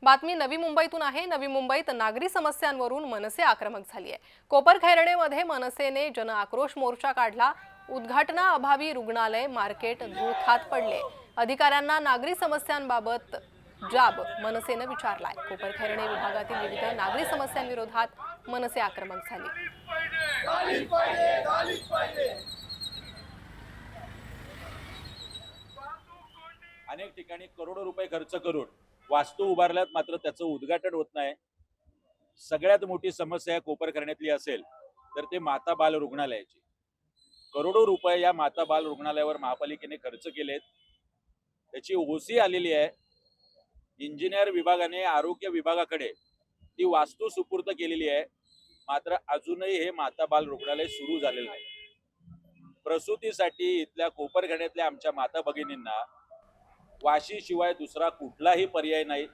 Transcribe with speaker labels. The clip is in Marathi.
Speaker 1: बातमी नवी मुंबईतून आहे। नवी मुंबईत नागरी समस्यांवरून मनसे आक्रमक झाली आहे। कोपरखैरणेमध्ये मनसेने जन आक्रोश मोर्चा काढला। उद्घाटनाअभावी रुग्णालय मार्केट धूळखात पडले। अधिकाऱ्यांना नागरी समस्यांबाबत जाब मनसेने विचारलाय। कोपरखैरणे विभागातील विविध नागरी समस्यांविरोधात मनसे आक्रमक झाली।
Speaker 2: अनेक ठिकाणी करोडो रुपये खर्च करून वास्तू उभारल्यात, मात्र त्याचं उद्घाटन होत नाही। सगळ्यात मोठी समस्या कोपरखैरण्यातली असेल तर ते माता बाल रुग्णालयाची। करोडो रुपये या माता बाल रुग्णालयावर महापालिकेने खर्च केलेत। त्याची ओसी आलेली आहे। इंजिनियर विभागाने आरोग्य विभागाकडे ती वास्तू सुपूर्द केलेली आहे, मात्र अजूनही हे माता बाल रुग्णालय सुरू झालेलं नाही। प्रसूतीसाठी इथल्या कोपरखैरण्यातल्या आमच्या माता भगिनींना वाशीशिवाय दुसरा कुठलाही पर्याय नाही।